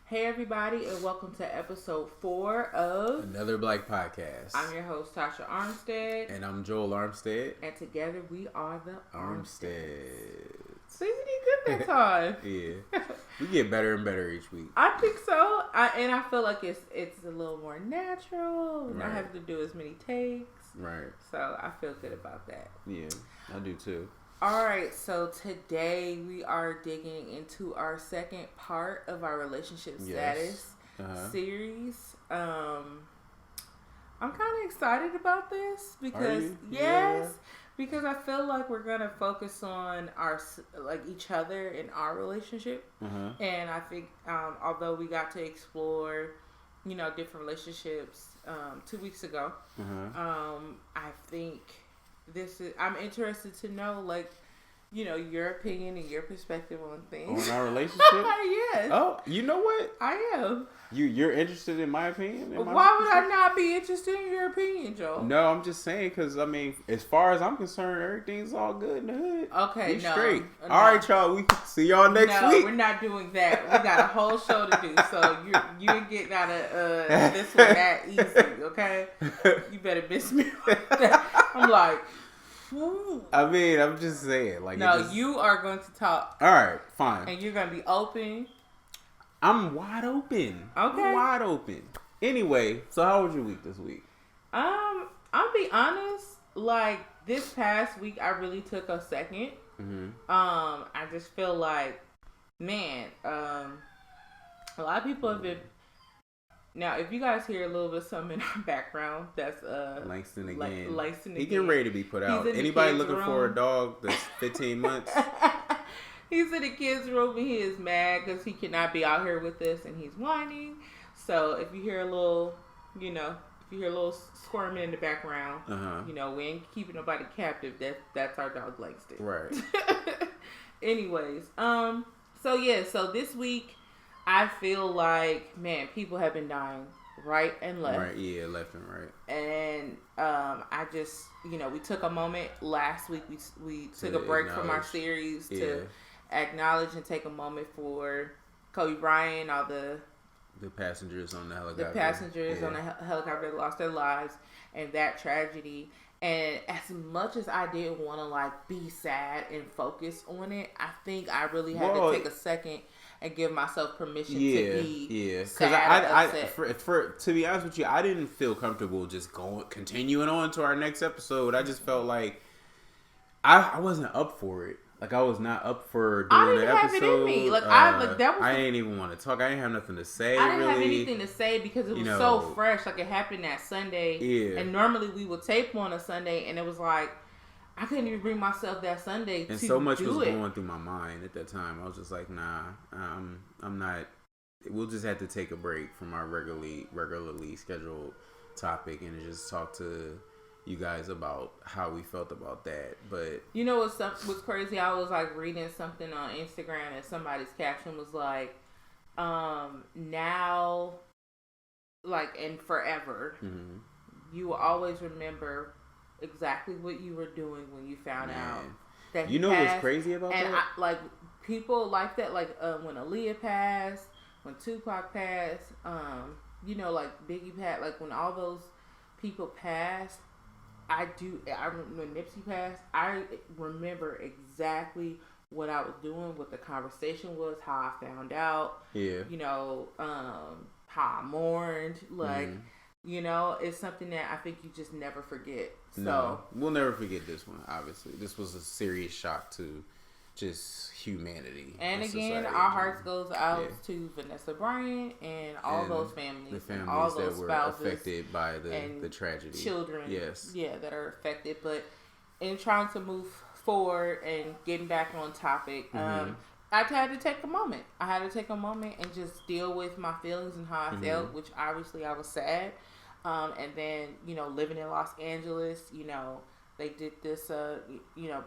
Hey everybody, and welcome to episode 4 of Another Black Podcast. I'm your host Tasha Armstead, and I'm Joel Armstead, and together we are the Armstead. See, we did good that time. Yeah, we get better and better each week. I think so, I feel like it's a little more natural. Right. Not having to do as many takes. Right. So I feel good about that. Yeah, I do too. All right, so today we are digging into our second part of our relationship status series. I'm kind of excited about this because because I feel like we're gonna focus on each other in our relationship, and I think although we got to explore, different relationships 2 weeks ago, I think. I'm interested to know, your opinion and your perspective on things. On our relationship? Yes. Oh, you know what? I am. You're interested in my opinion? Why would I not be interested in your opinion, Joe? No, I'm just saying because, as far as I'm concerned, everything's all good in the hood. Okay, we straight. No. All right, y'all. We see y'all next week. No, we're not doing that. We got a whole show to do, so you ain't getting out of this one that easy, okay? You better miss me with that. I'm like... Ooh. I'm just saying. You are going to talk. All right, fine. And you're going to be open. I'm wide open. Okay. I'm wide open. Anyway, so how was your week this week? I'll be honest. This past week, I really took a second. Mm-hmm. I just feel like, man, a lot of people have been. Now, if you guys hear a little bit of something in our background, that's Langston again. Langston He getting ready to be put out. Anybody looking for a dog that's 15 months? He's in the kids' room and he is mad because he cannot be out here with us and he's whining. So if you hear a little, squirming in the background, we ain't keeping nobody captive. That's our dog Langston. Right. Anyways, so this week. I feel like, man, people have been dying right and left. Right, yeah, left and right. And I just, we took a moment last week. We took a break from our series to acknowledge and take a moment for Kobe Bryant, all the passengers on the helicopter. The passengers on the helicopter that lost their lives, and that tragedy. And as much as I didn't want to be sad and focus on it, I think I really had to take a second and give myself permission to be sad and upset. To be honest with you, I didn't feel comfortable just continuing on to our next episode. I just felt like I wasn't up for it. I was not up for doing the episode. I didn't have it in me. I didn't even want to talk. I didn't have nothing to say. I didn't have anything to say because it was so fresh. It happened that Sunday. Yeah. And normally we would tape on a Sunday, and it was I couldn't even bring myself that Sunday to do it. And so much was going through my mind at that time. I was just like, nah, I'm not. We'll just have to take a break from our regularly scheduled topic and just talk to you guys about how we felt about that. But what's crazy? I was reading something on Instagram and somebody's caption was now, and forever, you will always remember exactly what you were doing when you found out that he passed. What's crazy about that? People like that, when Aaliyah passed, when Tupac passed, Biggie passed, when all those people passed. I remember when Nipsey passed, I remember exactly what I was doing, what the conversation was, how I found out. Yeah. How I mourned. It's something that I think you just never forget. No, we'll never forget this one, obviously. This was a serious shock to just humanity. And again, our hearts goes out to Vanessa Bryant and all those families. The families all those that were spouses affected by the tragedy. Children. Yes. Yeah, that are affected. But in trying to move forward and getting back on topic, I had to take a moment. I had to take a moment and just deal with my feelings and how I felt, which obviously I was sad. And then, living in Los Angeles, they did this,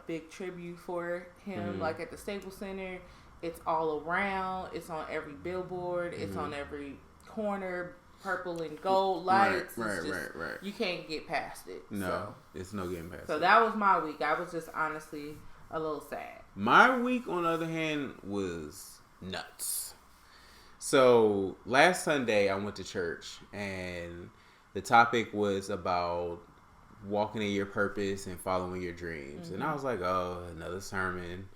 big tribute for him, at the Staples Center. It's all around. It's on every billboard. It's on every corner. Purple and gold lights. Right. You can't get past it. No, it's no getting past it. So that was my week. I was just honestly a little sad. My week, on the other hand, was nuts. So last Sunday I went to church and the topic was about walking in your purpose and following your dreams. And I was like, oh, another sermon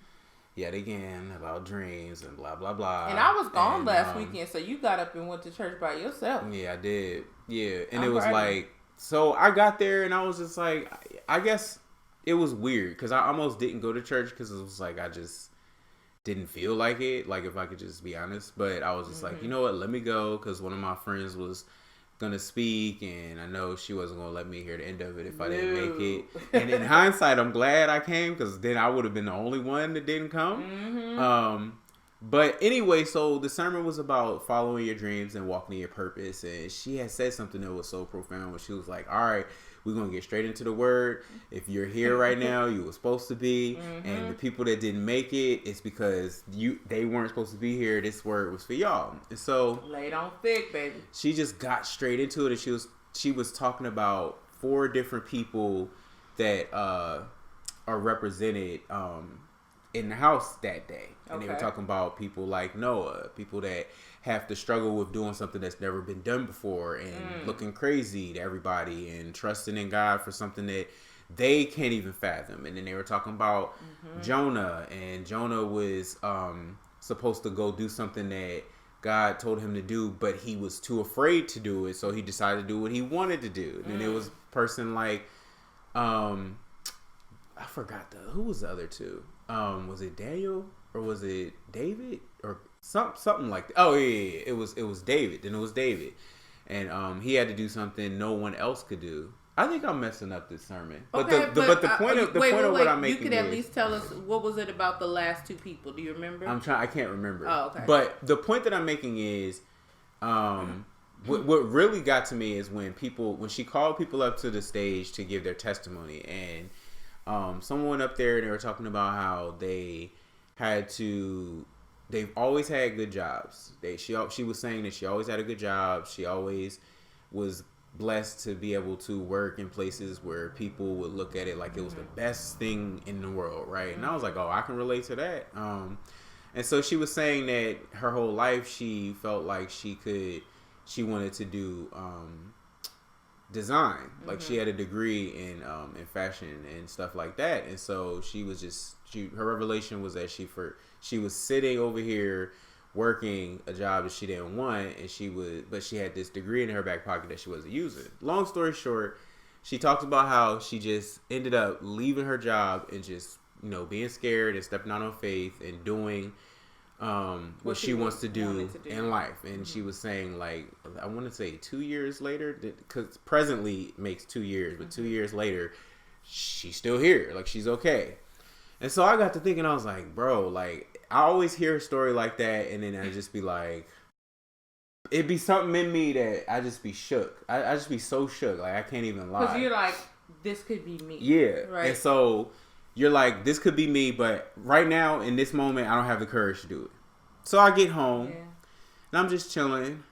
yet again about dreams and blah, blah, blah. And I was gone last weekend, so you got up and went to church by yourself. Yeah, I did. Yeah. And it was like, so I got there and I was just like, I guess it was weird because I almost didn't go to church because it was like, I just didn't feel like it. Like, if I could just be honest. But I was just like, you know what? Let me go because one of my friends was gonna speak and I know she wasn't gonna let me hear the end of it if I didn't make it. And in hindsight, I'm glad I came because then I would have been the only one that didn't come. But anyway, so the sermon was about following your dreams and walking in your purpose, and she had said something that was so profound when she was like, all right, we're going to get straight into the word. If you're here right now, you were supposed to be. And the people that didn't make it, it's because they weren't supposed to be here. This word was for y'all. And so laid on thick, baby. She just got straight into it, and she was talking about 4 different people that are represented in the house that day. And they were talking about people like Noah, people that have to struggle with doing something that's never been done before and looking crazy to everybody and trusting in God for something that they can't even fathom. And then they were talking about Jonah, and Jonah was supposed to go do something that God told him to do, but he was too afraid to do it, so he decided to do what he wanted to do. And then there was a person like I forgot who was the other two. Was it Daniel or was it David or something like that? Oh yeah. It was David. Then it was David, and he had to do something no one else could do. I think I'm messing up this sermon, but the point of what I'm making, you could at least tell us what was it about the last 2 people? Do you remember? I can't remember. Oh, okay. But the point that I'm making is, what really got to me is when she called people up to the stage to give their testimony, and someone up there, they were talking about how they've always had good jobs. She was saying that she always had a good job. She always was blessed to be able to work in places where people would look at it like it was the best thing in the world, right? And I was like, oh, I can relate to that. And so she was saying that her whole life she felt like she wanted to do design. Like she had a degree in fashion and stuff like that. And so her revelation was that she was sitting over here working a job that she didn't want, but she had this degree in her back pocket that she wasn't using. Long story short, she talked about how she just ended up leaving her job and just, being scared and stepping out on faith and doing what she wants to do in life. And she was saying, like, I want to say 2 years later, because presently it makes 2 years, but 2 years later, she's still here. Like, she's okay. And so I got to thinking, I was like, bro, like, I always hear a story like that, and then I just be like, it'd be something in me that I just be shook. I just be so shook. Like, I can't even lie. Because you're like, this could be me. Yeah. Right. And so you're like, this could be me, but right now, in this moment, I don't have the courage to do it. So I get home, and I'm just chilling,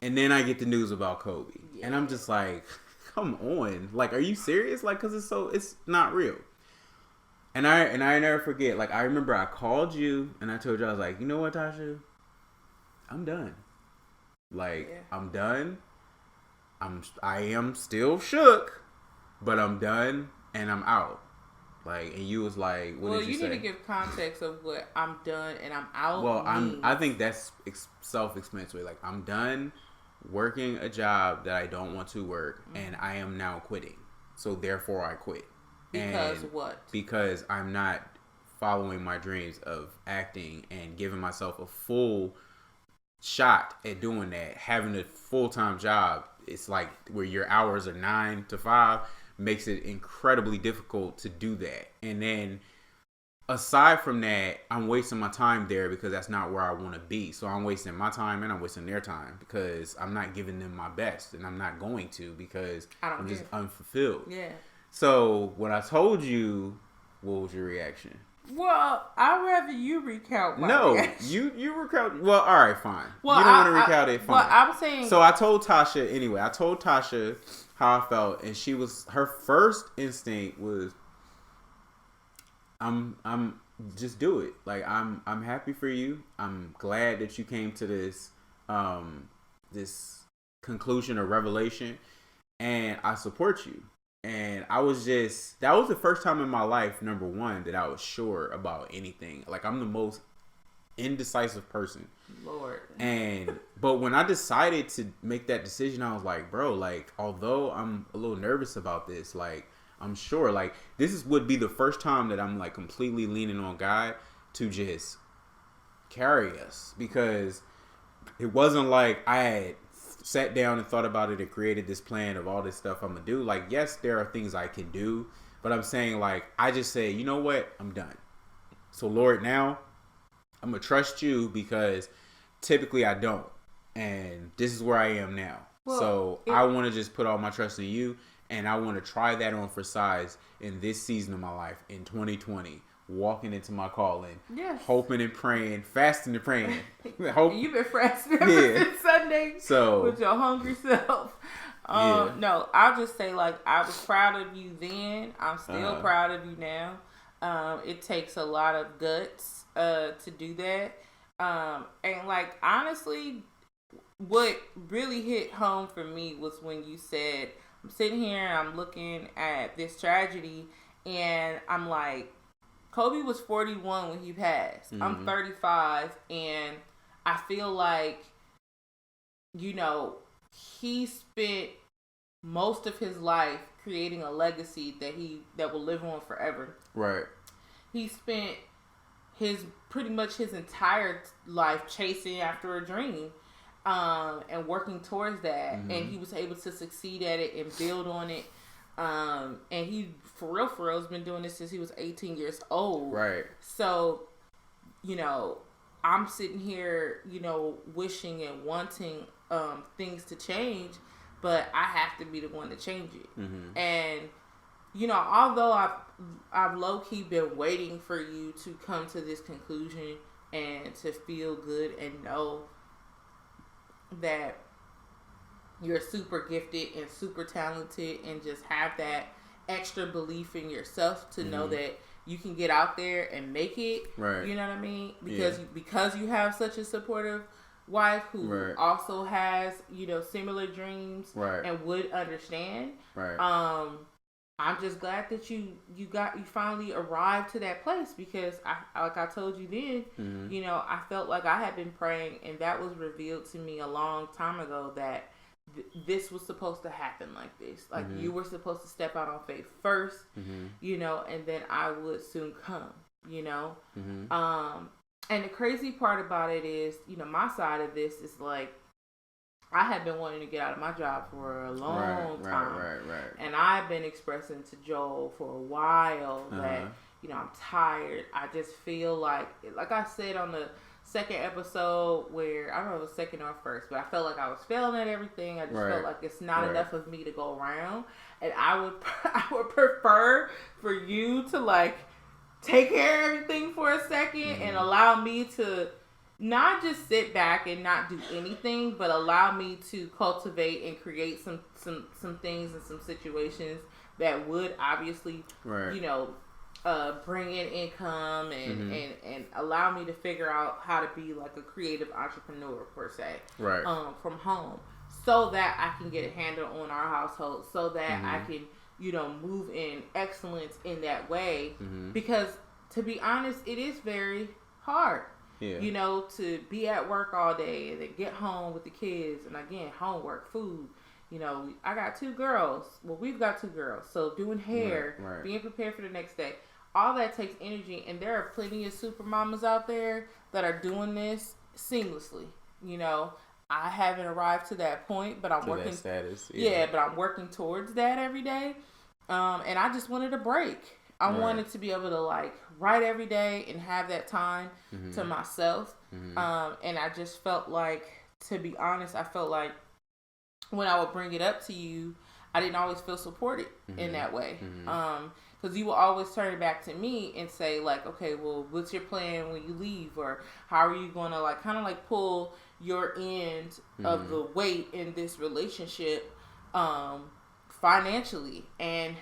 and then I get the news about Kobe. Yeah. And I'm just like, come on. Like, are you serious? Like, because it's not real. And I never forget, like, I remember I called you and I told you, I was like, you know what, Tasha? I'm done. Like, I'm done. I am still shook, but I'm done and I'm out. Like, and you was like, what did you say? Well, you need to give context of what I'm done and I'm out. Well, I think that's self-explanatory. Like, I'm done working a job that I don't want to work, and I am now quitting. So therefore I quit. Because what? Because I'm not following my dreams of acting and giving myself a full shot at doing that. Having a full-time job, it's like where your hours are 9 to 5, makes it incredibly difficult to do that. And then aside from that, I'm wasting my time there because that's not where I want to be. So I'm wasting my time and I'm wasting their time because I'm not giving them my best, and I'm not going to because I'm just unfulfilled. Yeah. So when I told you, what was your reaction? Well, I'd rather you recount my reaction. you recount. Well, all right, fine. Well, you don't want to recount it, fine. Well, I'm saying. So I told Tasha anyway. I told Tasha how I felt, and her first instinct was, I'm just do it. Like, I'm happy for you. I'm glad that you came to this this conclusion or revelation, and I support you. And I was just, that was the first time in my life, number one, that I was sure about anything. Like, I'm the most indecisive person. Lord. But when I decided to make that decision, I was like, bro, like, although I'm a little nervous about this, like, I'm sure, like, would be the first time that I'm, like, completely leaning on God to just carry us. Because it wasn't like I had sat down and thought about it and created this plan of all this stuff I'm gonna do. Like, yes, there are things I can do, but I'm saying, like, I just say, you know what, I'm done. So Lord, now I'm gonna trust you, because typically I don't, and this is where I am now. I want to just put all my trust in you, and I want to try that on for size in this season of my life in 2020. Walking into my calling, yes. Hoping and praying, fasting and praying. You've been fasting ever since Sunday, with your hungry self. No, I'll just say, like, I was proud of you then. I'm still proud of you now. It takes a lot of guts to do that. And, like, honestly, what really hit home for me was when you said, I'm sitting here and I'm looking at this tragedy, and I'm like, Kobe was 41 when he passed. Mm-hmm. I'm 35, and I feel like, you know, he spent most of his life creating a legacy that will live on forever. Right. He spent pretty much his entire life chasing after a dream, and working towards that. Mm-hmm. And he was able to succeed at it and build on it. And he, for real, has been doing this since he was 18 years old. Right. So, you know, I'm sitting here, you know, wishing and wanting things to change, but I have to be the one to change it. Mm-hmm. And, you know, although I've low-key been waiting for you to come to this conclusion and to feel good and know that you're super gifted and super talented, and just have that extra belief in yourself to know that you can get out there and make it. Right. You know what I mean? Because you have such a supportive wife who also has, you know, similar dreams and would understand. Right. I'm just glad that you finally arrived to that place, because like I told you then, you know, I felt like I had been praying, and that was revealed to me a long time ago that this was supposed to happen like this. Like, you were supposed to step out on faith first, you know, and then I would soon come, you know. And the crazy part about it is, you know, my side of this is like, I had been wanting to get out of my job for a long time. Right. And I've been expressing to Joel for a while that, you know, I'm tired. I just feel like I said on the second episode, where I don't know if it was second or first, but I felt like I was failing at everything. I just felt like it's not enough of me to go around, and I would prefer for you to, like, take care of everything for a second and allow me to not just sit back and not do anything, but allow me to cultivate and create some things and some situations that would obviously, you know, bring in income and allow me to figure out how to be like a creative entrepreneur, per se, from home, so that I can get a handle on our household, so that I can, you know, move in excellence in that way. Because, to be honest, it is very hard, you know, to be at work all day and then get home with the kids, and again, homework, food. You know, I got 2 girls. Well, we've got 2 girls. So doing hair, being prepared for the next day, all that takes energy. And there are plenty of super mamas out there that are doing this seamlessly. You know, I haven't arrived to that point, but I'm working. That status, but I'm working towards that every day. And I just wanted a break. I wanted to be able to, like, write every day and have that time to myself. And I just felt like, to be honest, I felt like when I would bring it up to you, I didn't always feel supported in that way. Because you will always turn it back to me and say, like, okay, well, what's your plan when you leave? Or how are you going to, like, kind of like pull your end of the weight in this relationship financially? And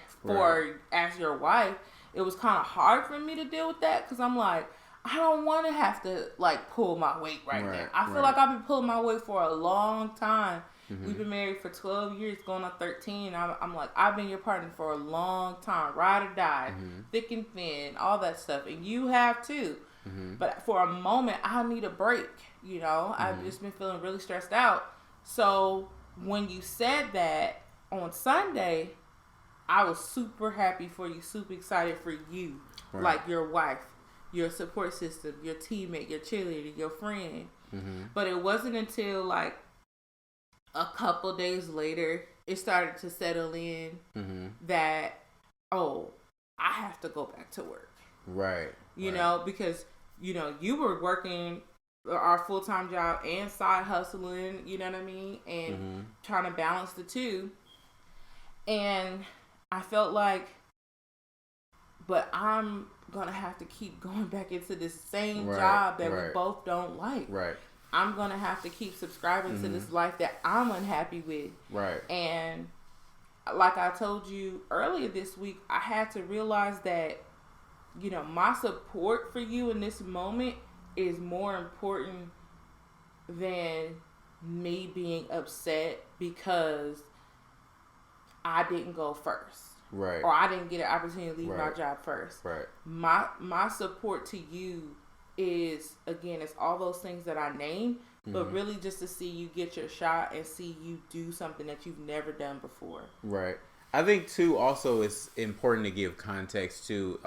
as your wife, it was kind of hard for me to deal with that because I'm like, I don't want to have to like pull my weight right now. I feel like I've been pulling my weight for a long time. Mm-hmm. We've been married for 12 years, going on 13. I'm like, I've been your partner for a long time, ride or die, thick and thin, all that stuff, and you have too. Mm-hmm. But for a moment, I need a break. You know, I've just been feeling really stressed out. So when you said that on Sunday, I was super happy for you, super excited for you, like your wife, your support system, your teammate, your cheerleader, your friend. Mm-hmm. But it wasn't until like a couple days later, it started to settle in that, oh, I have to go back to work. Right. You know, because, you know, you were working our full-time job and side hustling, you know what I mean? And trying to balance the two. And I felt like, but I'm going to have to keep going back into this same job that we both don't like. Right. I'm going to have to keep subscribing to this life that I'm unhappy with. Right. And like I told you earlier this week, I had to realize that, you know, my support for you in this moment is more important than me being upset because I didn't go first. Right. Or I didn't get an opportunity to leave my job first. Right. My support to you is, again, it's all those things that I named, but really just to see you get your shot and see you do something that you've never done before. Right. I think too, also it's important to give context to,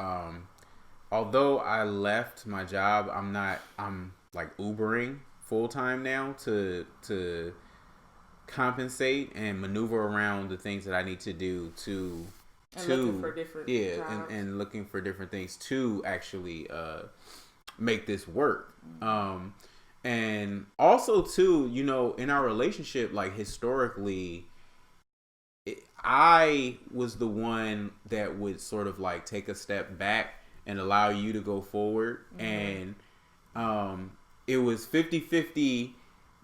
although I left my job, I'm like Ubering full time now to compensate and maneuver around the things that I need to do looking for different jobs. and looking for different things to actually make this work. And also too, you know, in our relationship, like historically, I was the one that would sort of like take a step back and allow you to go forward. And it was 50-50,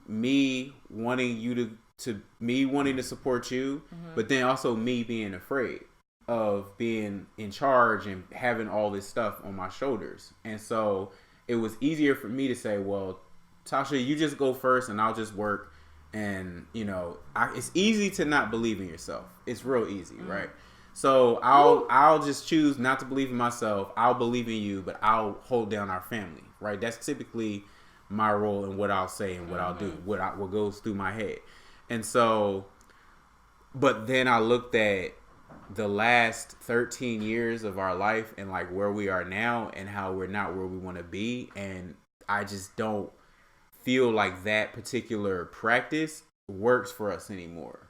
me wanting you to me wanting to support you, but then also me being afraid of being in charge and having all this stuff on my shoulders. And so it was easier for me to say, well, Tasha, you just go first and I'll just work. And, you know, it's easy to not believe in yourself. It's real easy, right? So I'll just choose not to believe in myself. I'll believe in you, but I'll hold down our family, right? That's typically my role and what I'll say and what I'll do, what goes through my head. And so, but then I looked at the last 13 years of our life and like where we are now and how we're not where we want to be. And I just don't feel like that particular practice works for us anymore.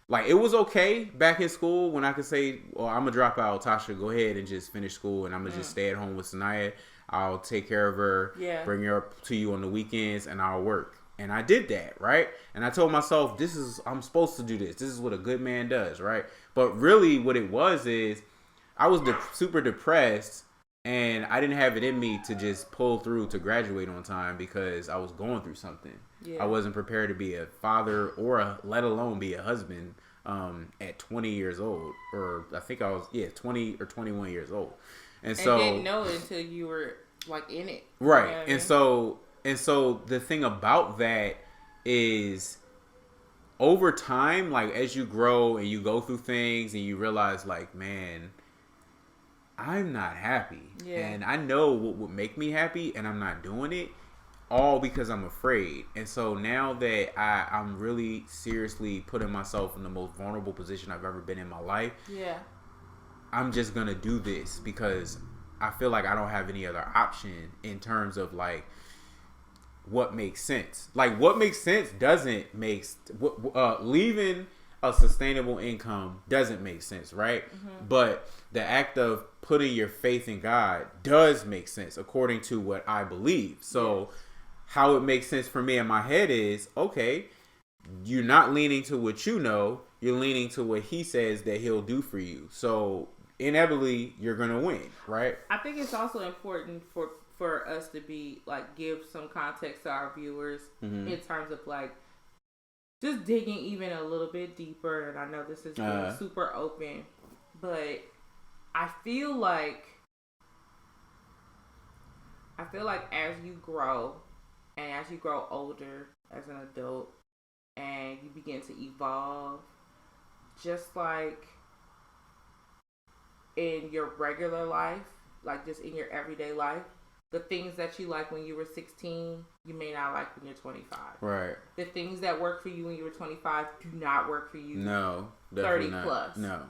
Like it was okay back in school when I could say, well, I'm gonna drop out. Tasha, go ahead and just finish school and I'm gonna just stay at home with Sanaya. I'll take care of her, bring her up to you on the weekends, and I'll work. And I did that, right? And I told myself, I'm supposed to do this. This is what a good man does, right? But really what it was is I was super depressed and I didn't have it in me to just pull through to graduate on time because I was going through something. Yeah. I wasn't prepared to be a father or let alone be a husband at 20 years old. Or I think I was, 20 or 21 years old. And so didn't know it until you were like in it. Right. You know what I mean? And so the thing about that is over time, like as you grow and you go through things and you realize like, man, I'm not happy. Yeah. And I know what would make me happy and I'm not doing it all because I'm afraid. And so now that I'm really seriously putting myself in the most vulnerable position I've ever been in my life. Yeah. I'm just going to do this because I feel like I don't have any other option in terms of like, what makes sense. Like what makes sense doesn't make leaving a sustainable income doesn't make sense, right? But the act of putting your faith in God does make sense according to what I believe. So how it makes sense for me in my head is, okay, you're not leaning to what you know, you're leaning to what he says that he'll do for you. So inevitably you're gonna win, right? I think it's also important for us to be like give some context to our viewers in terms of like just digging even a little bit deeper. And I know this is really super open, but I feel like as you grow and as you grow older as an adult and you begin to evolve, just like in your regular life, like just in your everyday life, the things that you like when you were 16, you may not like when you're 25. Right. The things that work for you when you were 25 do not work for you. No, 30 not. plus. No.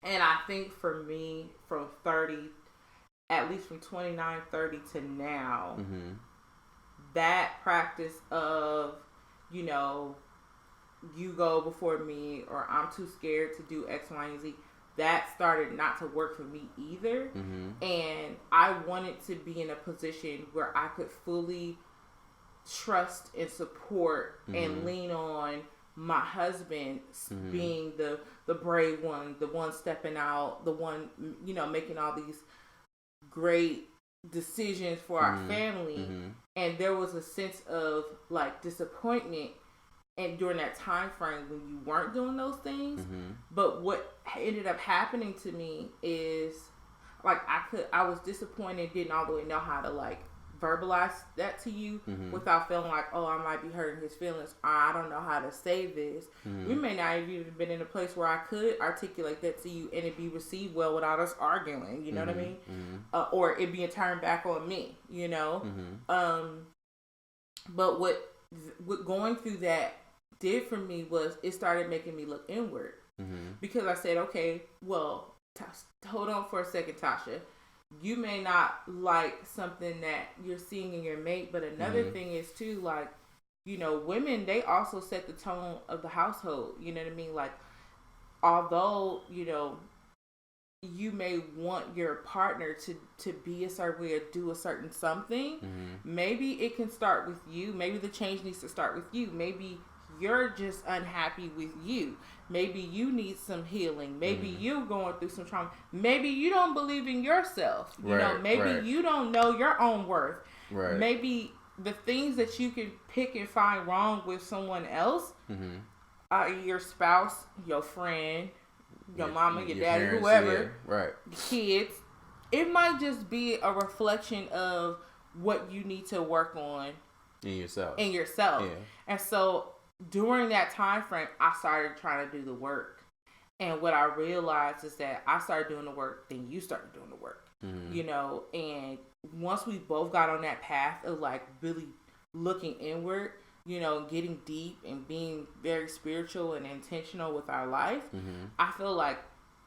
And I think for me, from 30, at least from 29, 30 to now, that practice of, you know, you go before me, or I'm too scared to do X, Y, and Z, that started not to work for me either. And I wanted to be in a position where I could fully trust and support and lean on my husband being the brave one, the one stepping out, the one, you know, making all these great decisions for our family. And there was a sense of like disappointment and during that time frame when you weren't doing those things. But what ended up happening to me is like I was disappointed, didn't all the way know how to like verbalize that to you without feeling like, oh, I might be hurting his feelings. I don't know how to say this. We may not have even been in a place where I could articulate that to you and it be received well without us arguing, you know what I mean? Or it being turned back on me, you know? But what going through that did for me was it started making me look inward. Because I said, okay, well, hold on for a second, Tasha. You may not like something that you're seeing in your mate, but another thing is too, like, you know, women, they also set the tone of the household. You know what I mean? Like, although, you know, you may want your partner to be a certain way or do a certain something, maybe it can start with you. Maybe the change needs to start with you. Maybe you're just unhappy with you. Maybe you need some healing. Maybe you're going through some trauma. Maybe you don't believe in yourself. You know, maybe you don't know your own worth. Maybe the things that you can pick and find wrong with someone else, your spouse, your friend, your mama, your daddy, parents, whoever, your kids, it might just be a reflection of what you need to work on in yourself. And so during that time frame, I started trying to do the work. And what I realized is that I started doing the work, then you started doing the work. You know, and once we both got on that path of like really looking inward, you know, getting deep and being very spiritual and intentional with our life, I feel like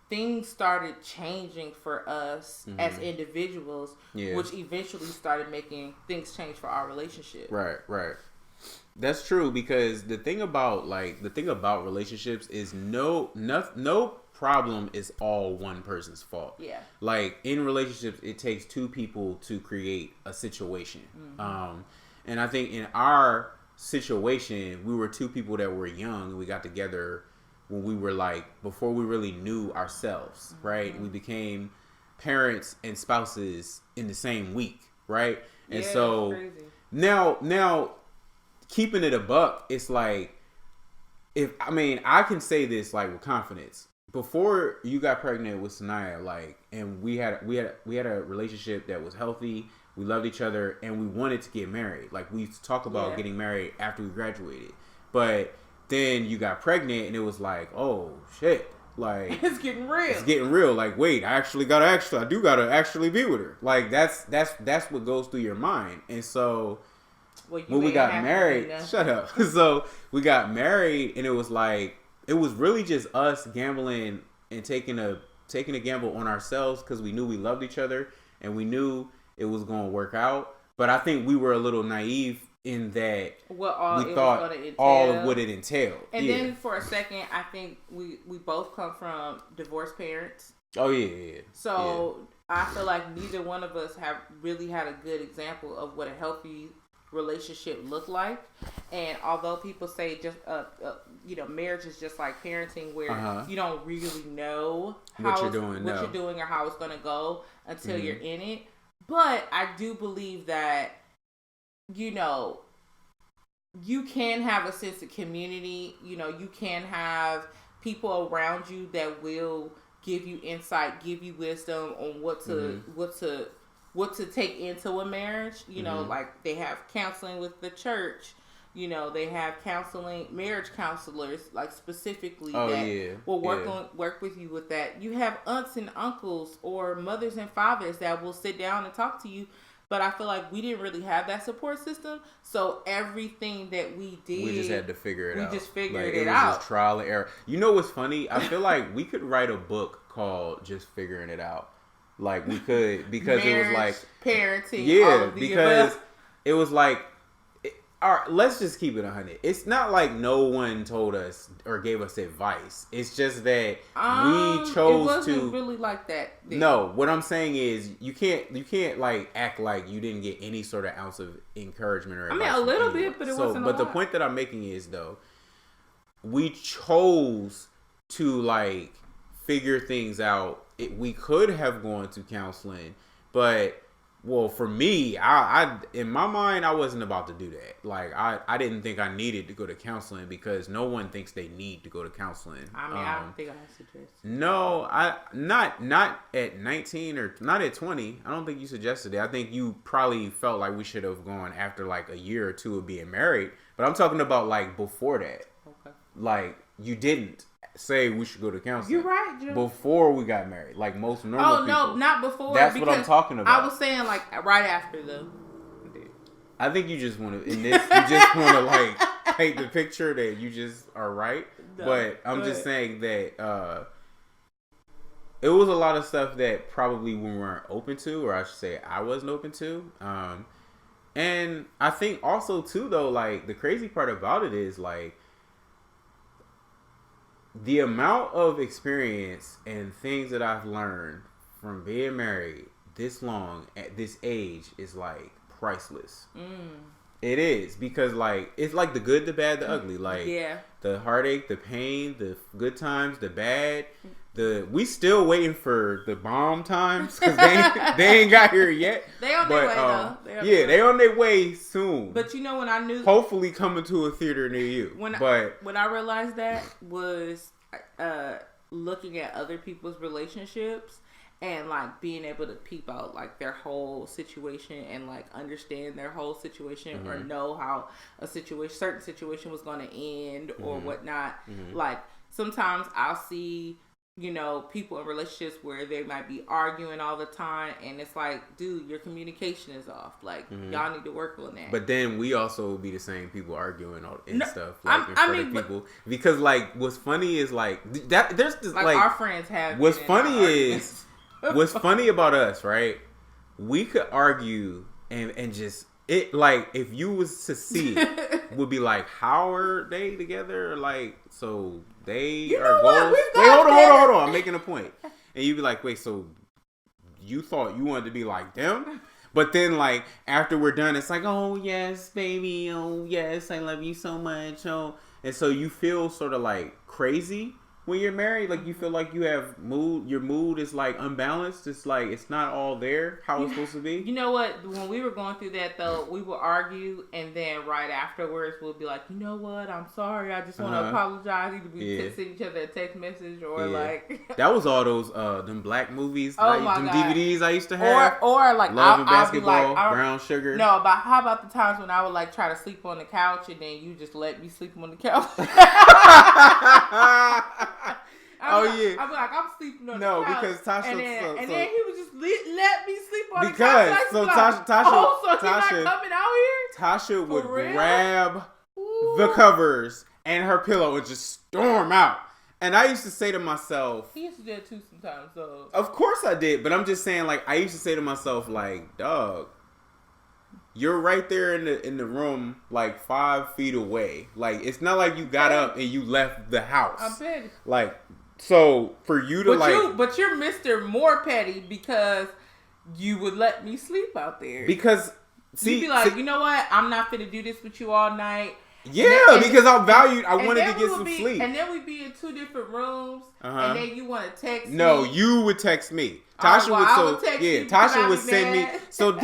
things started changing for us as individuals, which eventually started making things change for our relationship. Right. That's true, because the thing about relationships is no problem is all one person's fault. Yeah. Like in relationships, it takes two people to create a situation. And I think in our situation, we were two people that were young and we got together when we were like, before we really knew ourselves, right? We became parents and spouses in the same week, right? And so now keeping it a buck, it's like, I can say this like with confidence. Before you got pregnant with Sanaya, like, and we had a relationship that was healthy. We loved each other and we wanted to get married. Like we talk about getting married after we graduated, but then you got pregnant and it was like, oh shit, like it's getting real. Like, wait, I do gotta actually be with her. Like that's what goes through your mind. And so when we got married, shut up. So we got married and it was like, it was really just us gambling and taking a gamble on ourselves because we knew we loved each other and we knew it was going to work out. But I think we were a little naive in that we thought all of what it entailed. And then for a second, I think we both come from divorced parents. Oh, yeah. So I feel like neither one of us have really had a good example of what a healthy relationship look like. And although people say just marriage is just like parenting, where you don't really know what you're doing or how it's going to go until you're in it. But I do believe that, you know, you can have a sense of community. You know, you can have people around you that will give you insight, give you wisdom on what to take into a marriage. You know, like they have counseling with the church. You know, they have marriage counselors, like specifically will work with you with that. You have aunts and uncles or mothers and fathers that will sit down and talk to you. But I feel like we didn't really have that support system. So everything that we did, we just had to figure it out. We just figured it out. It was just trial and error. You know what's funny? I feel like we could write a book called Just Figuring It Out. Like we could, because marriage, it was like parenting. Yeah, because it was like, all right, let's just keep it 100. It's not like no one told us or gave us advice. It's just that we chose to. It wasn't really like that. Then. No, what I'm saying is you can't like act like you didn't get any sort of ounce of encouragement or advice. I mean, a little bit, but it wasn't. But the point that I'm making is though, we chose to like figure things out. We could have gone to counseling, but. Well, for me, I in my mind, I wasn't about to do that. Like, I didn't think I needed to go to counseling because no one thinks they need to go to counseling. I mean, I don't think I suggested. No, not at 19 or not at 20. I don't think you suggested it. I think you probably felt like we should have gone after like a year or two of being married. But I'm talking about like before that. Okay. Like, you didn't say we should go to counseling. You're right, Joe. Before we got married, like most normal people. Oh no, not before. That's what I'm talking about. I was saying like right after though. I think you just want to you just want to like paint the picture that you just are right. No, but I'm just saying that it was a lot of stuff that probably we weren't open to, or I should say I wasn't open to. And I think also too though, like the crazy part about it is like. The amount of experience and things that I've learned from being married this long at this age is like priceless. It is, because like it's like the good, the bad, the ugly. Like the heartache, the pain, the good times, the bad. We still waiting for the bomb times because they ain't got here yet. They on their way though. They on their way soon. But you know when I knew, hopefully coming to a theater near you. When I realized that was looking at other people's relationships and like being able to peep out like their whole situation and like understand their whole situation or know how certain situation was going to end or whatnot. Like sometimes I'll see, you know, people in relationships where they might be arguing all the time and it's like, dude, your communication is off. Like y'all need to work on that. But then we also will be the same people arguing stuff like in front of people. Because like what's funny is like that there's this like our friends have what's funny about us, right? We could argue and just it like if you was to see it would be like, how are they together? Like, so they are goals. Wait, hold on. I'm making a point. And you'd be like, wait, so you thought you wanted to be like them? But then like after we're done, it's like, oh yes, baby, oh yes, I love you so much. Oh, and so you feel sort of like crazy when you're married. Like you feel like you have your mood is like unbalanced. It's like it's not all there how it's supposed to be. You know what? When we were going through that though, we would argue and then right afterwards we'll be like, you know what? I'm sorry. I just want to apologize. Either we send each other a text message or like that was all those them black movies, them DVDs I used to have. Or like Love and Basketball, Brown Sugar. No, but how about the times when I would like try to sleep on the couch and then you just let me sleep on the couch? I'm like, I'm sleeping on the couch. No, because Tasha... And then he would just let me sleep on the couch. So Tasha... he's not coming out here? Tasha would grab the covers and her pillow and just storm out. And I used to say to myself... He used to do it too sometimes, so... Of course I did, but I'm just saying, like, I used to say to myself, like, dog... You're right there in the room, like 5 feet away. Like, it's not like you got up and you left the house. I'm petty. Like, so for you to but you're Mr. More petty because you would let me sleep out there. Because you'd be like, you know what? I'm not finna do this with you all night. Yeah, because I wanted to get some sleep. And then we'd be in 2 different rooms, and then you want to text me. No, you would text me. Tasha Tasha would send me. So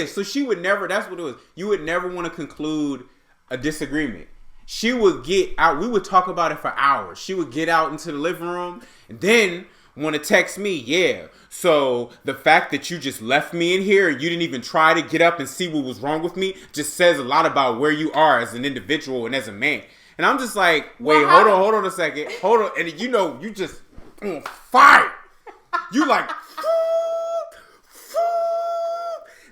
so she would never. That's what it was. You would never want to conclude a disagreement. She would get out. We would talk about it for hours. She would get out into the living room, and then Want to text me? Yeah. So the fact that you just left me in here and you didn't even try to get up and see what was wrong with me just says a lot about where you are as an individual and as a man. And I'm just like, wait, hold on a second. Hold on. And you just on fire. You like,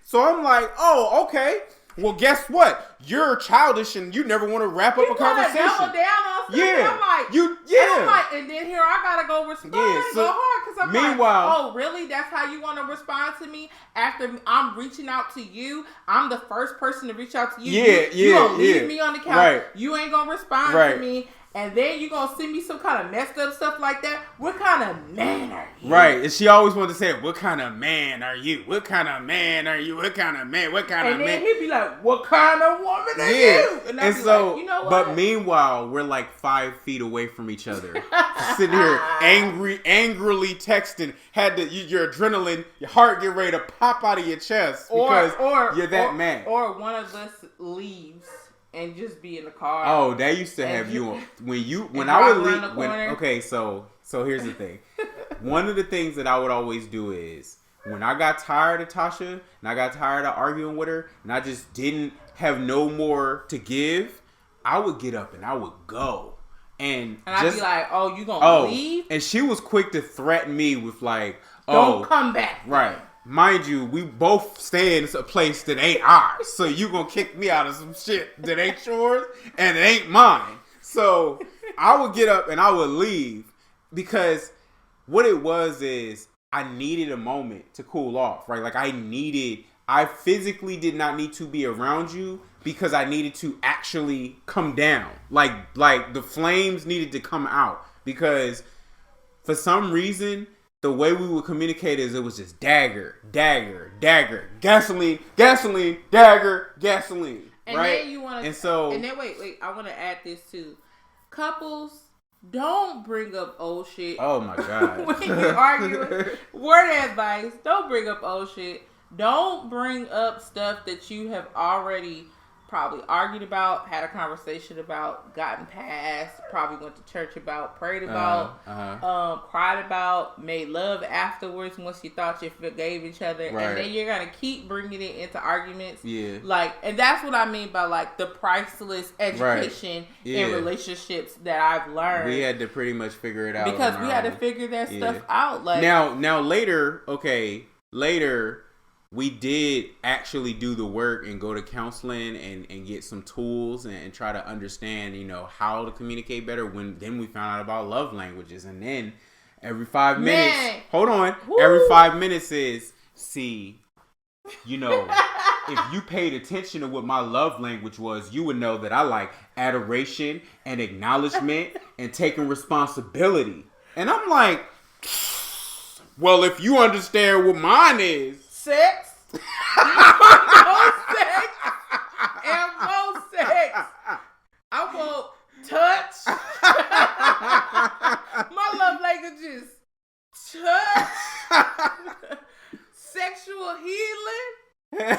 so I'm like, oh, okay. Well, guess what? You're childish and you never want to wrap up a conversation. Double down on something. Yeah. I'm like, yeah. I'm like, and then here I gotta go respond and go hard because I'm meanwhile, like, oh, really? That's how you want to respond to me after I'm reaching out to you? I'm the first person to reach out to you. You gonna leave me on the couch. Right. You ain't gonna respond to me. And then you gonna send me some kind of messed up stuff like that? What kind of man are you? Right. And she always wanted to say, what kind of man are you? What kind of man are you? What kind of man? What kind of man? And then he'd be like, what kind of woman are you? And I'd be so, like, you know what? But meanwhile, we're like 5 feet away from each other. Sitting here angrily texting. Your adrenaline, your heart get ready to pop out of your chest because you're that man. Or one of us leaves and just be in the car. Oh, that used to have you on when I would leave. Okay, so here's the thing. One of the things that I would always do is when I got tired of Tasha and I got tired of arguing with her and I just didn't have no more to give, I would get up and I would go. And I'd be like, oh, you gonna leave? And she was quick to threaten me with like, don't come back. Right. Mind you, we both stay in a place that ain't ours. So you gonna kick me out of some shit that ain't yours and it ain't mine. So I would get up and I would leave because what it was is I needed a moment to cool off, right? Like I physically did not need to be around you because I needed to actually come down. Like the flames needed to come out because for some reason, the way we would communicate is it was just dagger, gasoline, dagger, gasoline. And right? then you want to, and then wait, I want to add this too. Couples, don't bring up old shit. Oh my God. When you're arguing, word advice: don't bring up old shit. Don't bring up stuff that you have already probably argued about, had a conversation about, gotten past, probably went to church about, prayed about, cried about, made love afterwards once you thought you forgave each other. Right. And then you're going to keep bringing it into arguments. Yeah. Like, and that's what I mean by like the priceless education in relationships that I've learned. We had to pretty much figure it out. Because we had to figure that stuff out. Like now later, we did actually do the work and go to counseling and get some tools and try to understand, how to communicate better. Then we found out about love languages. And then every 5 minutes, every 5 minutes is, see, if you paid attention to what my love language was, you would know that I like adoration and acknowledgement and taking responsibility. And I'm like, well, if you understand what mine is, sex, more sex, and more sex. I want touch. My love language is touch, sexual healing.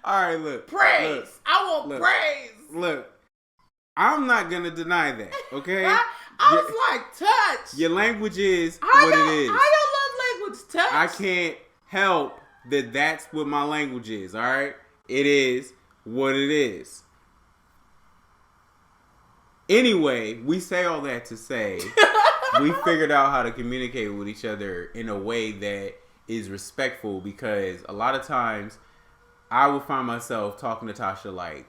All right, look. Praise. I want praise. Look, I'm not gonna deny that. Okay. I was like, touch. Your language is what it is. How your love language touch? I can't help that's what my language is. All right, it is what it is. Anyway, we say all that to say we figured out how to communicate with each other in a way that is respectful, because a lot of times I would find myself talking to Tasha like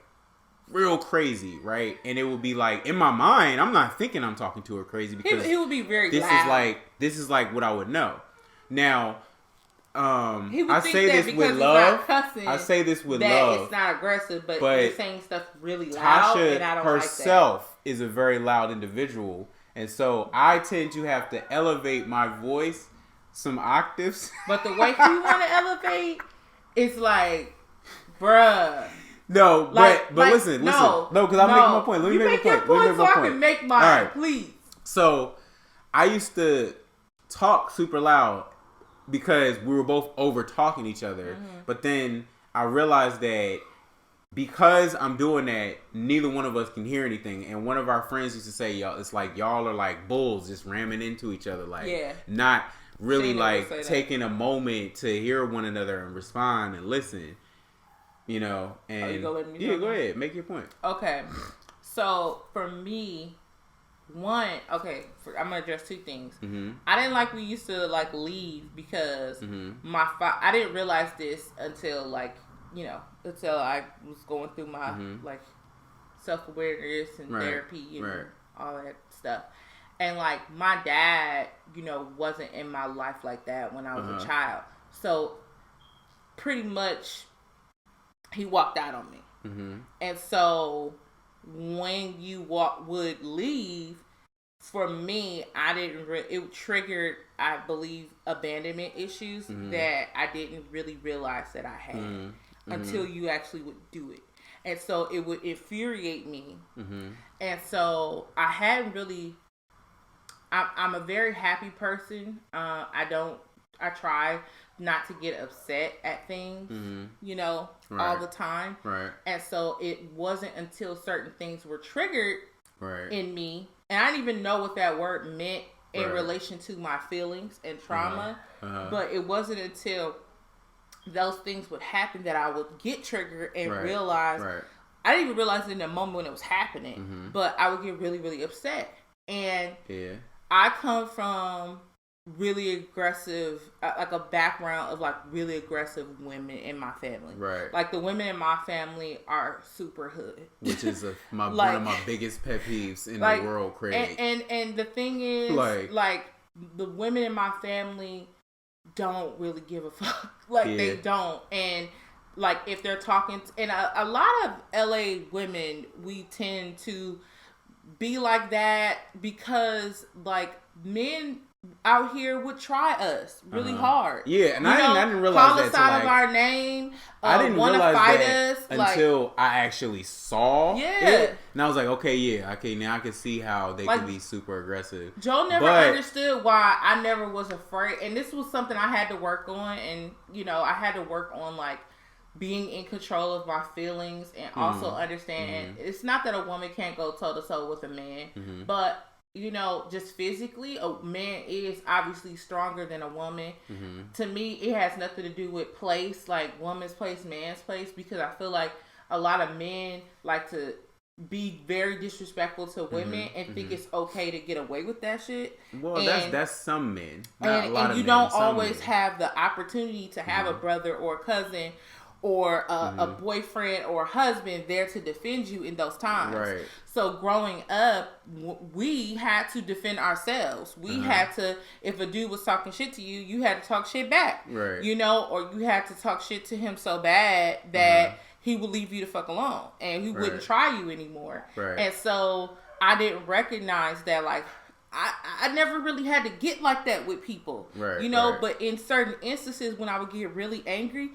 real crazy, right? And it would be like, in my mind, I'm not thinking I'm talking to her crazy because he would be very this loud. This is like what I would know. Now, I say this with love. I say this with love. It's not aggressive, but you're saying stuff really loud, Tasha and I don't herself like is a very loud individual, and so I tend to have to elevate my voice some octaves. But the way you want to elevate is like, bruh. No, but listen. No, because I'm making my point. Let me make my point. So I can make mine, all right. Please. So, I used to talk super loud because we were both over talking each other. Mm-hmm. But then I realized that because I'm doing that, neither one of us can hear anything. And one of our friends used to say, y'all, it's like y'all are like bulls just ramming into each other. Like, not really like taking a moment to hear one another and respond and listen. You know, and go ahead, make your point. Okay, so for me, I'm gonna address two things. Mm-hmm. I didn't like we used to like leave because I didn't realize this until like until I was going through my like self-awareness and therapy and all that stuff. And like my dad, wasn't in my life like that when I was a child, so pretty much. He walked out on me. Mm-hmm. And so when you would leave, for me, it triggered, I believe, abandonment issues that I didn't really realize that I had until you actually would do it. And so it would infuriate me. Mm-hmm. And so I hadn't really, I'm a very happy person. I try not to get upset at things, all the time. Right. And so it wasn't until certain things were triggered in me, and I didn't even know what that word meant in relation to my feelings and trauma, but it wasn't until those things would happen that I would get triggered and realize, I didn't even realize it in the moment when it was happening, but I would get really, really upset. And I come from really aggressive, like a background of like really aggressive women in my family. Right. Like the women in my family are super hood, which is one of my biggest pet peeves in the world, Craig. And the thing is, like the women in my family don't really give a fuck. They don't. And like if they're talking, and a lot of LA women, we tend to be like that because like men out here would try us really hard. Yeah, and I didn't realize call that. Call us out of our name. I didn't realize fight that us, until I actually saw it. And I was like, okay, now I can see how they can be super aggressive. Joe never understood why I never was afraid. And this was something I had to work on. And, I had to work on, like, being in control of my feelings and also understand it's not that a woman can't go toe-to-toe with a man, but just physically, a man is obviously stronger than a woman. Mm-hmm. To me, it has nothing to do with place, like woman's place, man's place, because I feel like a lot of men like to be very disrespectful to women and think it's okay to get away with that shit. Well, that's some men. Not a lot of you men, don't always have the opportunity to have a brother or a cousin or a boyfriend or husband there to defend you in those times. Right. So growing up, we had to defend ourselves. We had to, if a dude was talking shit to you, you had to talk shit back. Right. Or you had to talk shit to him so bad that he would leave you the fuck alone and he wouldn't try you anymore. Right. And so I didn't recognize that, like, I never really had to get like that with people. Right. But in certain instances when I would get really angry,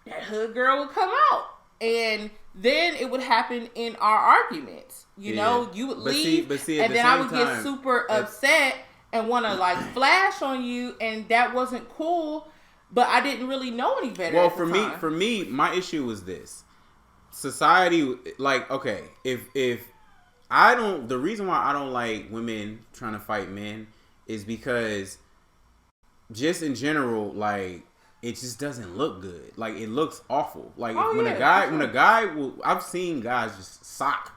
that hood girl would come out. And then it would happen in our arguments. You would leave, and then I would get super upset and want to like flash on you, and that wasn't cool. But I didn't really know any better. Well, for me, my issue was this: society. Like, okay, if I don't, the reason why I don't like women trying to fight men is because, just in general, like, it just doesn't look good. Like, it looks awful. Like, when a guy will, I've seen guys just sock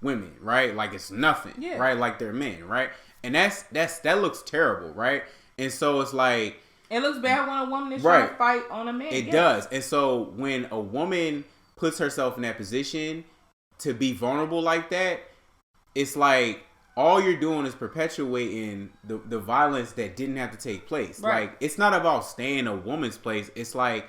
women, right? Like it's nothing, right? Like they're men, right? And that looks terrible, right? And so it's like, it looks bad when a woman is trying to fight on a man. It does. And so when a woman puts herself in that position to be vulnerable like that, it's like, all you're doing is perpetuating the violence that didn't have to take place. Right. Like, it's not about staying a woman's place. It's like,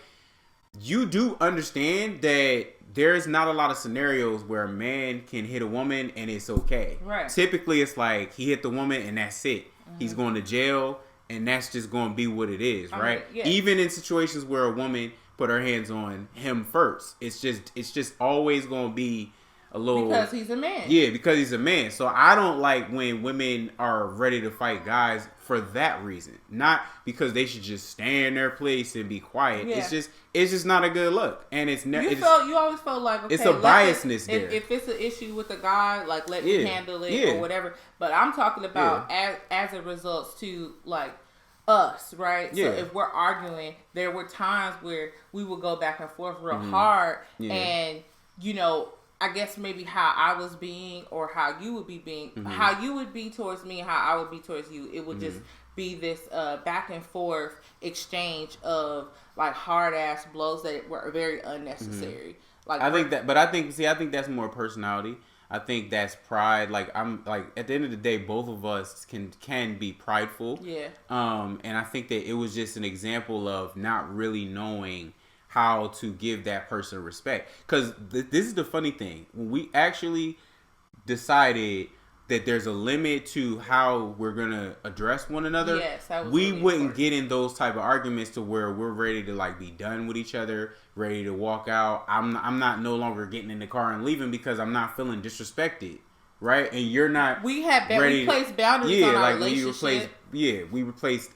you do understand that there's not a lot of scenarios where a man can hit a woman and it's okay. Right. Typically, it's like, he hit the woman and that's it. Mm-hmm. He's going to jail and that's just going to be what it is, right? Even in situations where a woman put her hands on him first, it's just always going to be a little because he's a man. Yeah, because he's a man. So I don't like when women are ready to fight guys for that reason, not because they should just stay in their place and be quiet. Yeah. It's just not a good look, and it's never. You always felt like, okay, it's a biasness there. If it's an issue with a guy, like let me handle it or whatever. But I'm talking about as it results to like us, right? Yeah. So if we're arguing, there were times where we would go back and forth real hard, and I guess maybe how I was being or how you would be being, how you would be towards me, how I would be towards you. It would just be this back and forth exchange of like hard ass blows that were very unnecessary. Like I think that's more personality. I think that's pride. Like I'm like at the end of the day, both of us can be prideful. Yeah. And I think that it was just an example of not really knowing how to give that person respect. Because this is the funny thing. When we actually decided that there's a limit to how we're going to address one another, we really wouldn't get in those type of arguments to where we're ready to like be done with each other, ready to walk out. I'm not no longer getting in the car and leaving because I'm not feeling disrespected. Right? And you're not. We placed boundaries on our relationship. We replaced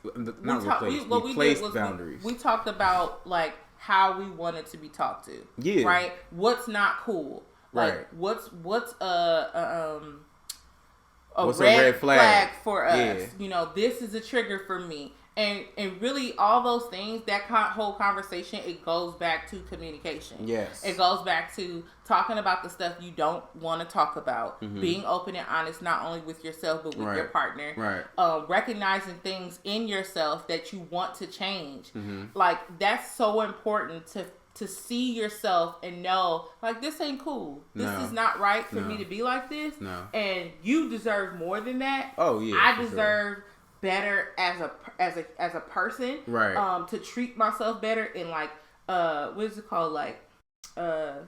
boundaries. We talked about like how we wanted to be talked to. Yeah. Right? What's not cool? Like what's a red flag for us? Yeah. This is a trigger for me. And really all those things, that whole conversation, it goes back to communication. Yes. It goes back to talking about the stuff you don't want to talk about. Being open and honest, not only with yourself, but with your partner. Right. Recognizing things in yourself that you want to change. Like, that's so important to see yourself and know, like, this ain't cool. This is not right for me to be like this. No. And you deserve more than that. Oh, yeah. I deserve better as a person, right? To treat myself better in like what is it called, like you know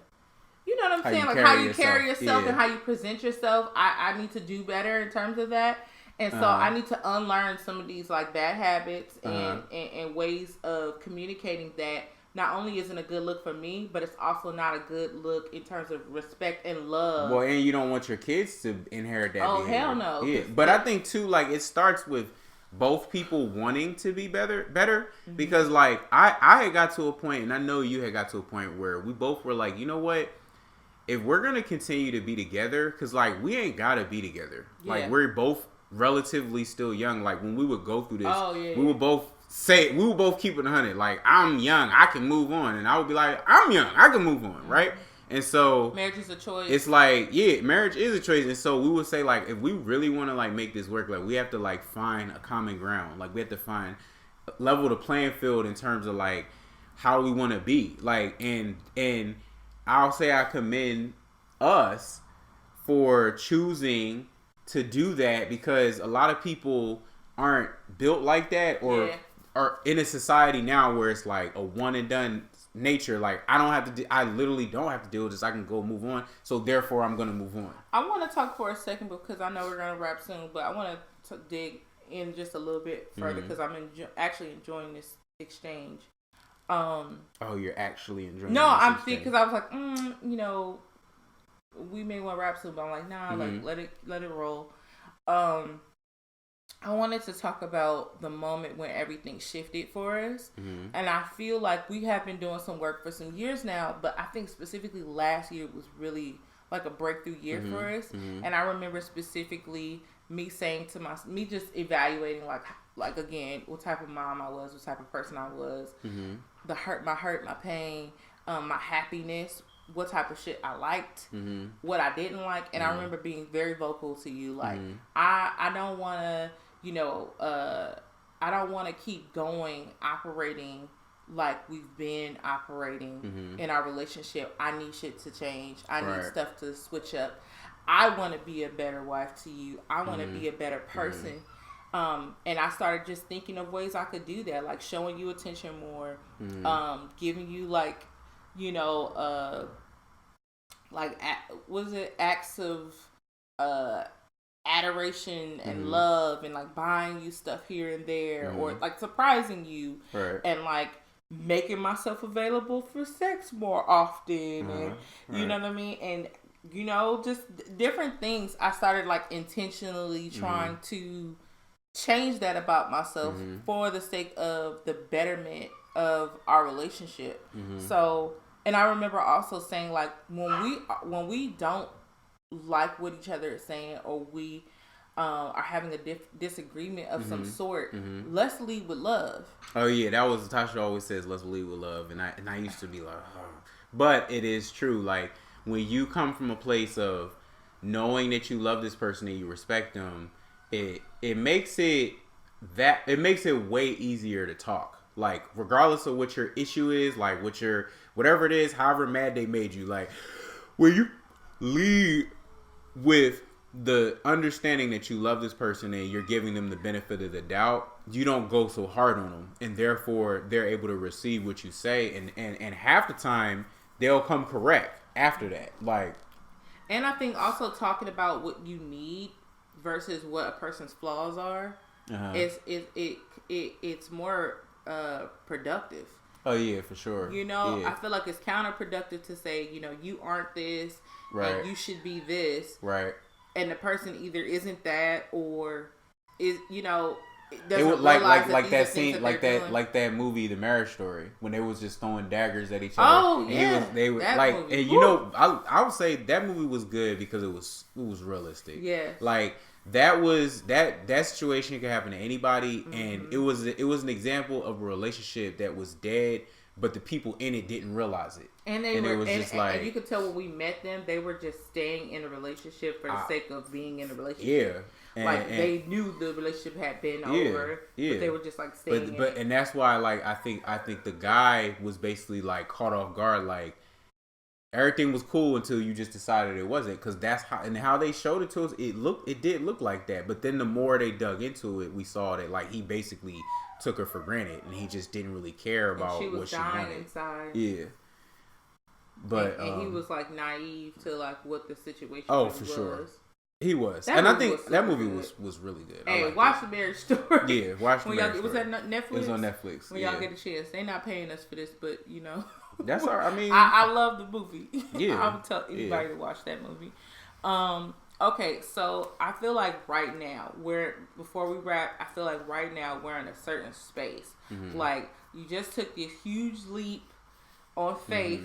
what I'm saying, like how you carry yourself and how you present yourself. I need to do better in terms of that, and so I need to unlearn some of these like bad habits and ways of communicating that not only isn't a good look for me, but it's also not a good look in terms of respect and love. Well, and you don't want your kids to inherit that behavior. Hell no. Yeah, but I think too, like, it starts with both people wanting to be better, because like I had got to a point, and I know you had got to a point where we both were like, you know what, if we're gonna continue to be together, because like we ain't gotta be together, like we're both relatively still young. Like when we would go through this, we would both keep it 100. Like, I'm young, I can move on, and I would be like, I'm young, I can move on, right? And so marriage is a choice. It's like, marriage is a choice. And so we would say, like, if we really want to like make this work, like we have to like find a common ground. Like we have to level the playing field in terms of like how we want to be. Like, and I'll say I commend us for choosing to do that, because a lot of people aren't built like that, or are in a society now where it's like a one and done nature. Like, I literally don't have to deal with this. I can go move on. So therefore I'm going to move on. I want to talk for a second, because I know we're going to wrap soon, but I want to dig in just a little bit further, because I'm actually enjoying this exchange. You're actually enjoying No, I'm thinking, because I was like, we may want to wrap soon, but I'm like, nah, like let it roll. I wanted to talk about the moment when everything shifted for us. And I feel like we have been doing some work for some years now, but I think specifically last year was really like a breakthrough year for us. And I remember specifically me saying to me just evaluating like again, what type of mom I was, what type of person I was, my hurt, my pain, my happiness, what type of shit I liked, what I didn't like. And I remember being very vocal to you, like, I don't want to, I don't want to keep operating like we've been operating in our relationship. I need shit to change. I need stuff to switch up. I want to be a better wife to you. I want to be a better person. And I started just thinking of ways I could do that, like showing you attention more, giving you like, acts of adoration and love, and like buying you stuff here and there, or like surprising you, and like making myself available for sex more often, and you know what I mean, and you know, just different things. I started like intentionally trying to change that about myself for the sake of the betterment of our relationship. So, and I remember also saying like when we don't like what each other is saying, or we are having a disagreement of some sort, let's lead with love. Oh yeah, that was Tasha always says, "Let's lead with love," and I used to be like, oh. But it is true. Like when you come from a place of knowing that you love this person and you respect them, it makes it way easier to talk. Like regardless of what your issue is, like whatever it is, however mad they made you, like when you lead with the understanding that you love this person and you're giving them the benefit of the doubt, you don't go so hard on them, and therefore they're able to receive what you say, and half the time they'll come correct after that. Like, and I think also talking about what you need versus what a person's flaws are, it's more productive. Oh yeah, for sure. You know, I feel like it's counterproductive to say, you know, you aren't this, right, and you should be this, right, and the person either isn't that or is, you know, it would like that scene, like that movie, The Marriage Story, when they was just throwing daggers at each other. Oh yeah, they were like, movie. And you know, I would say that movie was good because it was realistic. Yeah, like that situation could happen to anybody, and it was an example of a relationship that was dead, but the people in it didn't realize it. And it was just like, and you could tell when we met them, they were just staying in a relationship for the sake of being in a relationship. Yeah. And they knew the relationship had been over, but they were just like staying. But and that's why, like, I think the guy was basically like caught off guard. Like everything was cool until you just decided it wasn't, because that's how they showed it to us. It did look like that, but then the more they dug into it, we saw that like he basically took her for granted, and he just didn't really care about what she wanted. Inside. Yeah. But and he was like naive to like what the situation was. For sure. He was. And I think that movie was really good. Hey, watch The Marriage Story. Yeah, watch The Marriage Story. Was that Netflix? It was on Netflix. When y'all get a chance. They're not paying us for this, but you know. That's all right. I mean, I love the movie. Yeah. I would tell anybody to watch that movie. Okay, so I feel like right now, before we wrap, I feel like right now we're in a certain space. Like, you just took this huge leap on faith.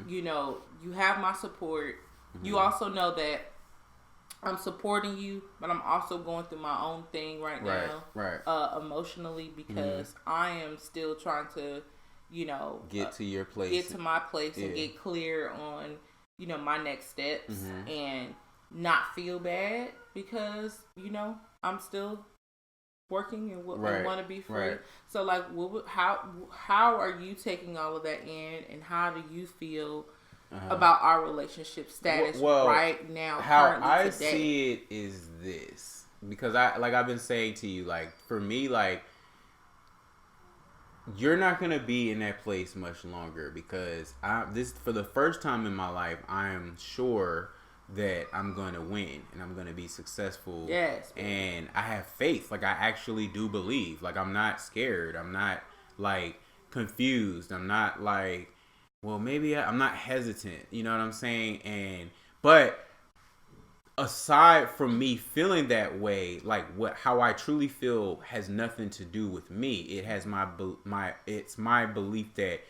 You know, you have my support. You also know that I'm supporting you, but I'm also going through my own thing right now. Right. Emotionally, because I am still trying to, you know, get to your place. Get to my place and get clear on, you know, my next steps and not feel bad because, you know, I'm still working and want to be free. Right. So like, how are you taking all of that in, and how do you feel about our relationship status right now? How I today? See it is this, because I've been saying to you, like, for me, like, you're not gonna be in that place much longer, because for the first time in my life, I am sure that I'm gonna win and I'm gonna be successful. Yes. And I have faith. Like, I actually do believe. Like, I'm not scared. I'm not like confused. I'm not like, well, maybe I'm not hesitant. You know what I'm saying? But aside from me feeling that way, like how I truly feel has nothing to do with me. It has it's my belief that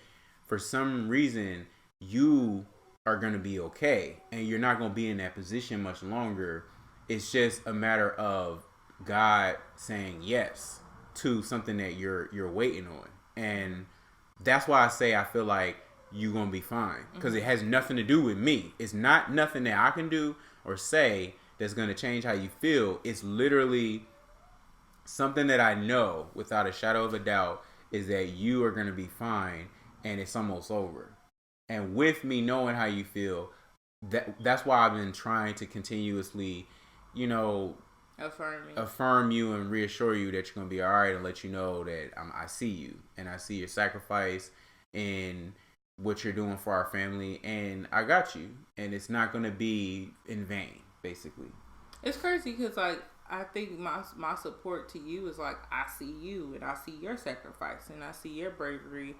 for some reason you are going to be okay and you're not going to be in that position much longer. It's just a matter of God saying yes to something that you're waiting on. And that's why I say I feel like you're going to be fine, because it has nothing to do with me. It's not nothing that I can do or say that's going to change how you feel. It's literally something that I know without a shadow of a doubt is that you are going to be fine, and it's almost over. And with me knowing how you feel, that's why I've been trying to continuously, you know, affirm you and reassure you that you're going to be all right, and let you know that I see you and I see your sacrifice and what you're doing for our family, and I got you, and it's not going to be in vain, basically. It's crazy because, like, I think my support to you is like, I see you and I see your sacrifice and I see your bravery.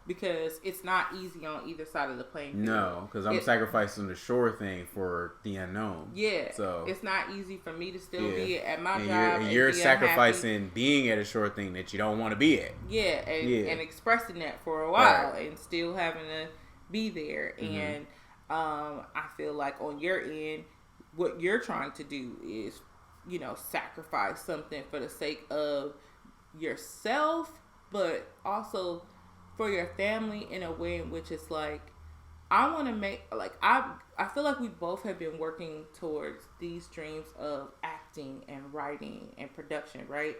because it's not easy on either side of the playing field. No, because I'm sacrificing the sure thing for the unknown. Yeah. So it's not easy for me to still be at my and job. You're sacrificing being at a sure thing that you don't want to be at. Yeah, and expressing that for a while and still having to be there. Mm-hmm. And I feel like on your end, what you're trying to do is, sacrifice something for the sake of yourself, but also for your family in a way in which it's like, I want to make, like, I feel like we both have been working towards these dreams of acting and writing and production, right?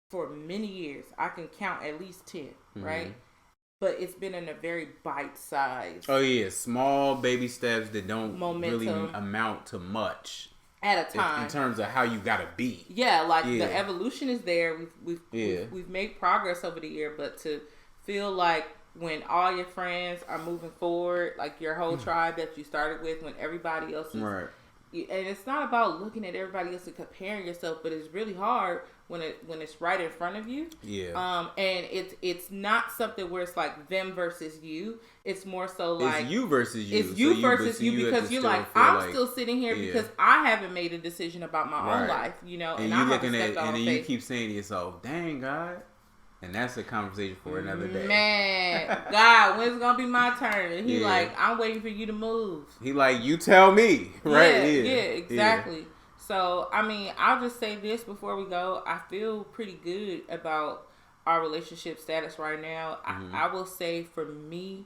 For many years. I can count at least 10, right? But it's been in a very bite size. Oh, yeah. Small baby steps that don't really amount to much. At a time. In terms of how you gotta be. Yeah, like the evolution is there. We've made progress over the year, but to feel like when all your friends are moving forward, like your whole tribe that you started with, when everybody else is... Right. And it's not about looking at everybody else and comparing yourself, but it's really hard when it's right in front of you. Yeah. And it's not something where it's like them versus you. It's more so like it's you versus you. It's you versus you because you're like, I'm still sitting here because I haven't made a decision about my own life, and you looking at and then you keep saying to yourself, "Dang, God." And that's a conversation for another day. Man, God, when's it gonna be my turn? And he like, I'm waiting for you to move. He like, you tell me, right? Yeah, exactly. Yeah. So, I mean, I'll just say this before we go. I feel pretty good about our relationship status right now. I will say for me,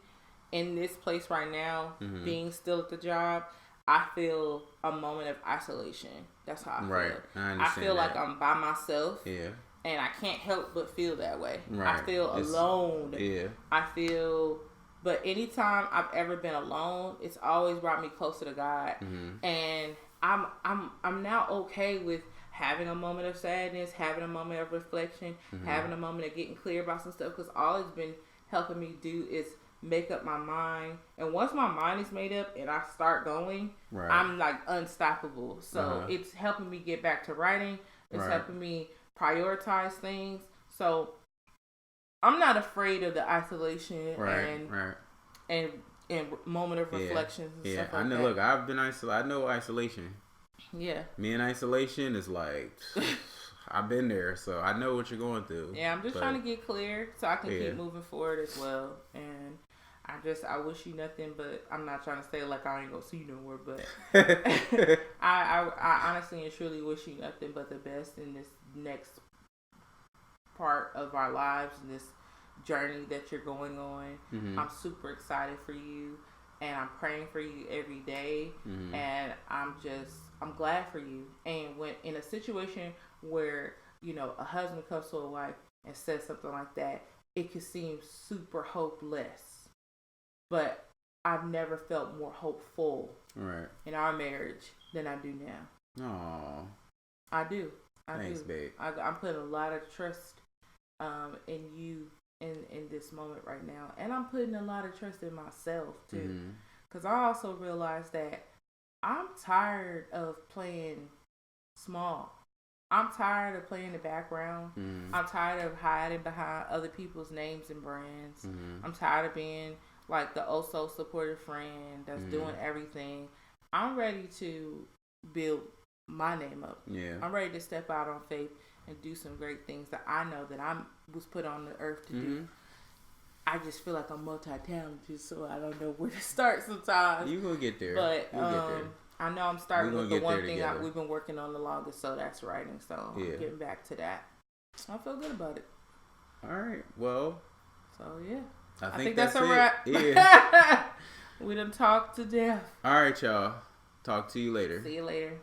in this place right now, being still at the job, I feel a moment of isolation. That's how I feel. Right. I feel like I'm by myself. Yeah. And I can't help but feel that way. Right. I feel alone. Yeah. But anytime I've ever been alone, it's always brought me closer to God. And I'm now okay with having a moment of sadness, having a moment of reflection, having a moment of getting clear about some stuff. Because all it's been helping me do is make up my mind. And once my mind is made up and I start going, I'm like unstoppable. So it's helping me get back to writing. It's helping me prioritize things. So I'm not afraid of the isolation and moment of reflection and stuff like that. Look, I've been isolated. I know isolation. Yeah. Me in isolation is like I've been there, so I know what you're going through. Yeah, I'm just trying to get clear so I can keep moving forward as well. And I wish you nothing, but I'm not trying to say like I ain't gonna see you no more, but I honestly and truly wish you nothing but the best in this next part of our lives and this journey that you're going on. I'm super excited for you and I'm praying for you every day, and I'm glad for you. And when in a situation where a husband comes to a wife and says something like that, it could seem super hopeless. But I've never felt more hopeful in our marriage than I do now. Aww. I do. Thanks, babe. I'm putting a lot of trust in you in this moment right now. And I'm putting a lot of trust in myself, too. Because I also realize that I'm tired of playing small. I'm tired of playing the background. I'm tired of hiding behind other people's names and brands. I'm tired of being like the so supportive friend that's doing everything. I'm ready to build my name up. Yeah. I'm ready to step out on faith and do some great things that I know that I was put on the earth to do. I just feel like I'm multi-talented, so I don't know where to start sometimes. You gonna get there. But I know I'm starting with the one thing we've been working on the longest, so that's writing. So I'm getting back to that. I feel good about it. All right. Well. So yeah. I think that's a wrap. Yeah. We done talked to death. All right, y'all. Talk to you later. See you later.